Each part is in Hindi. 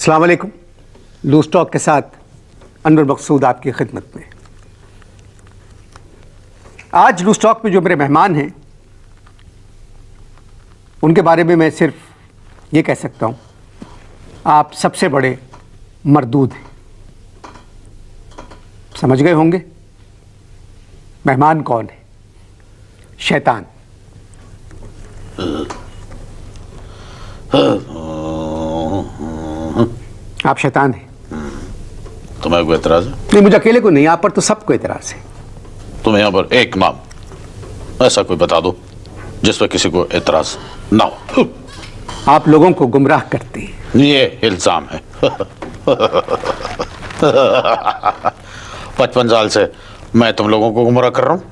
अस्सलाम वालेकुम। लूज टॉक के साथ अनवर मकसूद आपकी खिदमत में। आज लूज टॉक में जो मेरे मेहमान हैं उनके बारे में मैं सिर्फ ये कह सकता हूँ, आप सबसे बड़े मरदूद हैं। समझ गए होंगे मेहमान कौन है? शैतान। आप शैतान हैं। तुम्हें कोई एतराज है? नहीं, मुझे अकेले को नहीं, आप पर तो सबको एतराज है। तुम्हें यहाँ पर एक नाम ऐसा कोई बता दो जिस पर किसी को एतराज ना हो। आप लोगों को गुमराह करते हैं। ये इल्जाम है। 55 साल से मैं तुम लोगों को गुमराह कर रहा हूँ।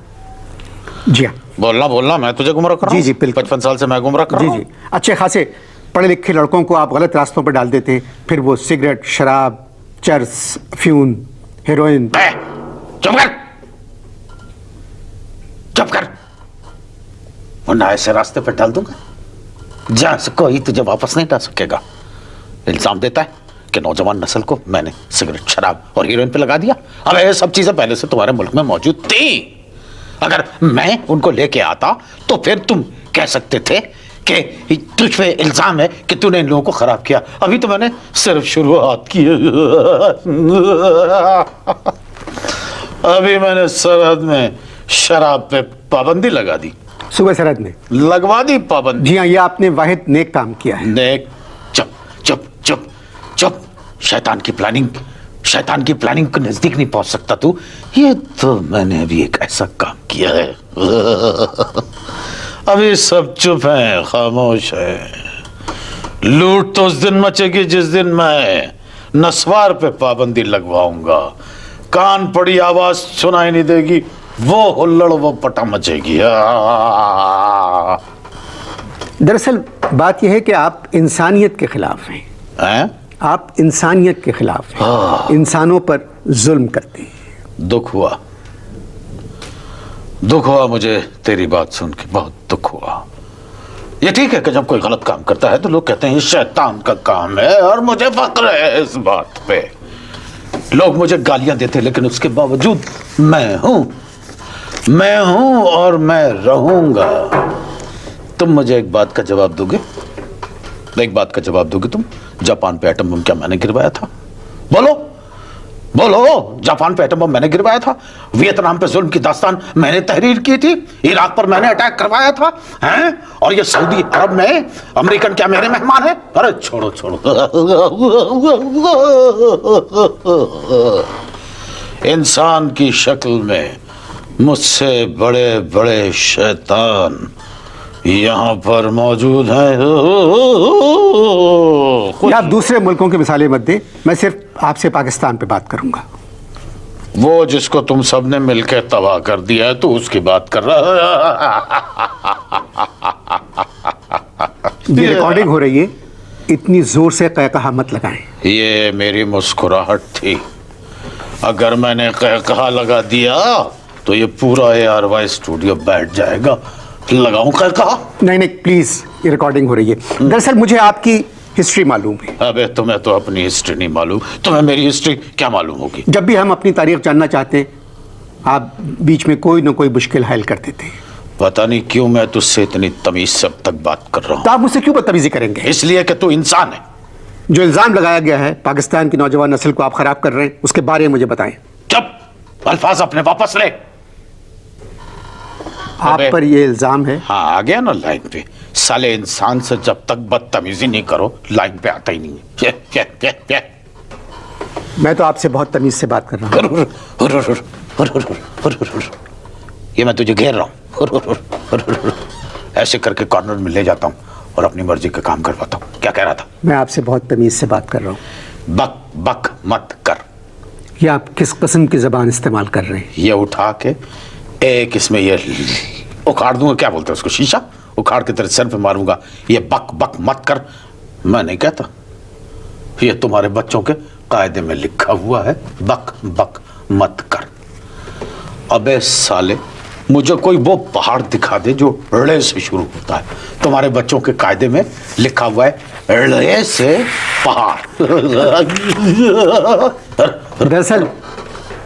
जी हाँ। बोलना मैं तुझे गुमराह कर रहा हूँ। जी बिल्कुल। 55 साल से मैं गुमराह कर रहा हूँ। जी अच्छे खासे पढ़े लिखे लड़कों को आप गलत रास्तों पर डाल देते हैं, फिर वो सिगरेट, शराब, चर्स, अफ्यून, हेरोइन। चुप कर वरना ऐसे रास्ते पर डाल दूंगा जहां से कोई तुझे वापस नहीं डाल सकेगा। इल्जाम देता है कि नौजवान नस्ल को मैंने सिगरेट, शराब और हीरोइन पे लगा दिया। अब ये सब चीजें पहले से तुम्हारे मुल्क में मौजूद थी। अगर मैं उनको लेके आता तो फिर तुम कह सकते थे कि तुझ पे इल्जाम है कि तूने इन लोगों को खराब किया। अभी तो मैंने सिर्फ शुरुआत की है। अभी मैंने सरहद में शराब पे पाबंदी लगा दी। सुबह सरहद में लगवा दी पाबंदी। जी हाँ, ये आपने वाहिद नेक काम किया है। नेक? चुप चुप चुप चुप। शैतान की प्लानिंग को नजदीक नहीं पहुंच सकता तू। ये तो मैंने अभी एक ऐसा काम किया है। अभी सब चुप हैं, खामोश है। लूट तो उस दिन मचेगी जिस दिन मैं नस्वार पे पाबंदी लगवाऊंगा। कान पड़ी आवाज सुनाई नहीं देगी, वो हुल्लड़ वो पटा मचेगी। दरअसल बात यह है कि आप इंसानियत के खिलाफ हैं। आप इंसानियत के खिलाफ हैं। इंसानों पर जुल्म करते हैं। दुख हुआ मुझे तेरी बात सुन के, बहुत दुख हुआ। ये ठीक है कि जब कोई गलत काम करता है तो लोग कहते हैं ये शैतान का काम है, और मुझे फक्र है इस बात पे। लोग मुझे गालियां देते लेकिन उसके बावजूद मैं हूं और मैं रहूंगा। तुम मुझे एक बात का जवाब दोगे? तुम जापान पे एटम बम क्या मैंने गिरवाया था? बोलो जापान पे एटम बम मैंने गिरवाया था। वियतनाम पे जुल्म की दास्तान मैंने तहरीर की थी। इराक पर मैंने अटैक करवाया था, हैं? और ये सऊदी अरब में अमेरिकन क्या मेरे मेहमान हैं? अरे छोड़ो। इंसान की शक्ल में मुझसे बड़े बड़े शैतान यहाँ पर मौजूद हैं। आप दूसरे मुल्कों की मिसालें मत दें, मैं सिर्फ आपसे पाकिस्तान पे बात करूंगा। वो जिसको तुम सबने मिलकर तबाह कर दिया है तो उसकी बात कर रहा है। ये रिकॉर्डिंग हो रही है, इतनी जोर से कहकहा मत लगाएं। ये मेरी मुस्कुराहट थी। अगर मैंने कहकहा लगा दिया तो ये पूरा ARY स्टूडियो बैठ जाएगा। लगाऊं कहकहा? नहीं प्लीज, ये रिकॉर्डिंग हो रही है। दरअसल मुझे आपकी हिस्ट्री मालूम है। अबे तुम्हें तो अपनी हिस्ट्री नहीं मालूम, तुम्हें मेरी हिस्ट्री क्या मालूम होगी? जब भी हम अपनी तारीख जानना चाहते हैं आप बीच में कोई ना कोई मुश्किल हल कर देते हैं। पता नहीं क्यों मैं तुझसे इतनी तमीज से अब तक बात कर रहा हूँ। तो आप मुझसे क्यों बदतमीजी करेंगे? इसलिए कि तू इंसान है। जो इल्जाम लगाया गया है पाकिस्तान की नौजवान नस्ल को आप खराब कर रहे हैं, उसके बारे में मुझे बताएं। चुप, अल्फाज अपने वापस ले। आप पर ये इल्जाम है? हाँ, आ गया ना लाइन पे। साले इंसान से जब तक बदतमीजी नहीं करो लाइन पे आता ही नहीं है। मैं तो आपसे बहुत तमीज से बात कर रहा हूँ। ये मैं तुझे घेर रहा हूँ। ऐसे करके कॉर्नर में ले जाता हूँ और अपनी मर्जी का काम करवाता हूँ। क्या कह रहा था? मैं आपसे बहुत तमीज से बात कर रहा हूँ। बक मत कर। ये आप किस किस्म की जबान इस्तेमाल कर रहे हैं? ये उठा के एक इसमें ये उखाड़ दूंगा, क्या बोलते हैं उसको, शीशा उखाड़ के तेरे सर पे मारूंगा। ये बक मत कर मैं नहीं कहता, ये तुम्हारे बच्चों के कायदे में लिखा हुआ है, बक मत कर। अबे साले, मुझे कोई वो पहाड़ दिखा दे जो ड़ से शुरू होता है। तुम्हारे बच्चों के कायदे में लिखा हुआ है ड़ से पहाड़। दरअसल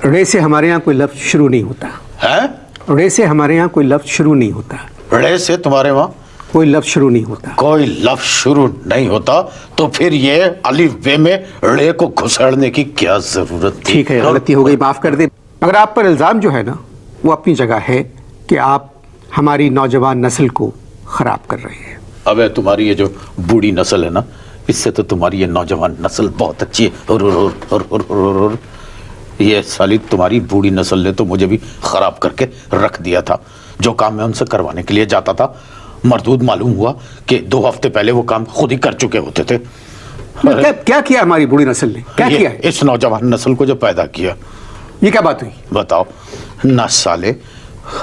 रे से हमारे यहाँ कोई लफ्ज शुरू नहीं होता है। रे से हमारे यहाँ कोई लफ्ज शुरू नहीं होता। ड़ से तुम्हारे वहां कोई लफ्ज शुरू नहीं होता। कोई लफ्ज शुरू नहीं होता तो फिर ये अलिफ बे में ड़ को घुसेड़ने की क्या जरूरत थी? ठीक है, गलती हो गई, माफ कर दे। मगर आप पर इल्ज़ाम जो है ना वो अपनी जगह है कि आप हमारी नौजवान नस्ल को ख़राब कर रहे हैं। अबे तुम्हारी ये जो बूढ़ी नस्ल है ना, इससे तो तुम्हारी ये नौजवान नस्ल बहुत अच्छी है। और ये साली तुम्हारी बूढ़ी नस्ल ने तो मुझे भी खराब करके रख दिया था। जो काम मैं उनसे करवाने के लिए जाता था, मरदूद मालूम हुआ कि 2 हफ्ते पहले वो काम खुद ही कर चुके होते थे। क्या किया हमारी बूढ़ी नस्ल ने? क्या किया है? इस नौजवान नस्ल को जो पैदा किया, ये क्या बात हुई? बताओ। ना साले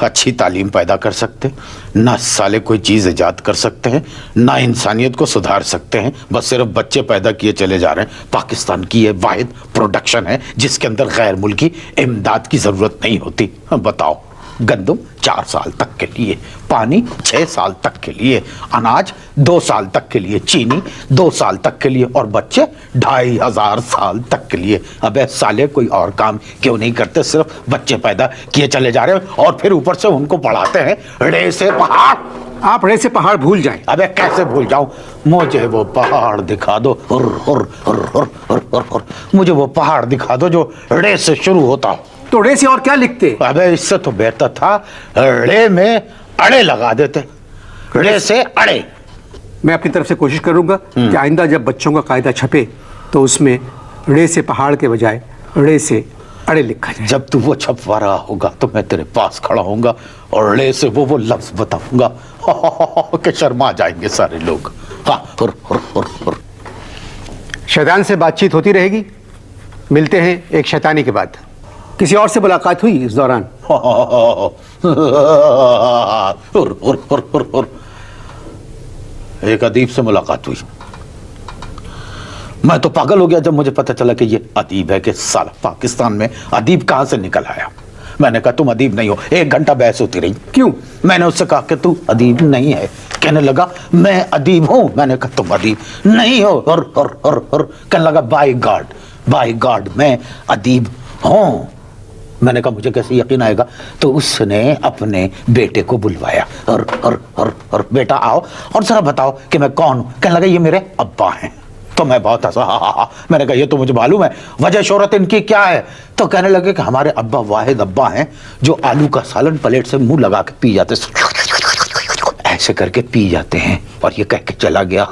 अच्छी तालीम पैदा कर सकते, ना साले कोई चीज़ ईजाद कर सकते हैं, ना इंसानियत को सुधार सकते हैं, बस सिर्फ बच्चे पैदा किए चले जा रहे हैं। पाकिस्तान की ये वाहिद प्रोडक्शन है जिसके अंदर गैर मुल्की इमदाद की ज़रूरत नहीं होती। बताओ, गंदम 4 साल तक के लिए, पानी 6 साल तक के लिए, अनाज 2 साल तक के लिए, चीनी 2 साल तक के लिए, और बच्चे 2500 साल तक के लिए। अबे साले कोई और काम क्यों नहीं करते, सिर्फ बच्चे पैदा किए चले जा रहे हैं और फिर ऊपर से उनको पढ़ाते हैं रे से पहाड़। आप रे से पहाड़ भूल जाएं। अबे कैसे भूल जाऊं? मुझे वो पहाड़ दिखा दो, मुझे वो पहाड़ दिखा दो जो रे से शुरू होता हो। तो रे से और क्या लिखते? अबे इससे तो बेहतर था रे में अड़े लगा देते, रे से अड़े। मैं अपनी तरफ से कोशिश करूंगा कि आइंदा जब बच्चों का कायदा छपे तो उसमें रे से पहाड़ के बजाय रे से अड़े लिखा जाए। जब तू वो छपवा रहा होगा तो मैं तेरे पास खड़ा होऊंगा और रे से वो लफ्ज बताऊंगा कि शर्मा जाएंगे सारे लोग। हाँ। शैतान से बातचीत होती रहेगी। मिलते हैं एक शैतानी के बाद। किसी और से मुलाकात हुई इस दौरान? एक अदीब से मुलाकात हुई। मैं तो पागल हो गया जब मुझे पता चला कि ये अदीब है। कि साला पाकिस्तान में अदीब कहां से निकल आया। मैंने कहा तुम अदीब नहीं हो। 1 घंटा बहस होती रही। क्यों? मैंने उससे कहा कि तू अदीब नहीं है। कहने लगा मैं अदीब हूं। मैंने कहा तुम अदीब नहीं हो। और कहने लगा बाय गॉड मैं अदीब हूं। मैंने कहा मुझे कैसे यकीन आएगा? तो उसने अपने बेटे को बुलवाया और बेटा आओ और जरा बताओ कि मैं कौन हूं। कहने लगा ये मेरे अब्बा हैं। तो मैं बहुत हंसा। मैंने कहा ये तो मुझे मालूम है, वजह शोहरत इनकी क्या है? तो कहने लगे कि हमारे अब्बा वाहिद अब्बा हैं जो आलू का सालन प्लेट से मुंह लगा के पी जाते, ऐसे करके पी जाते हैं। और ये कह के चला गया।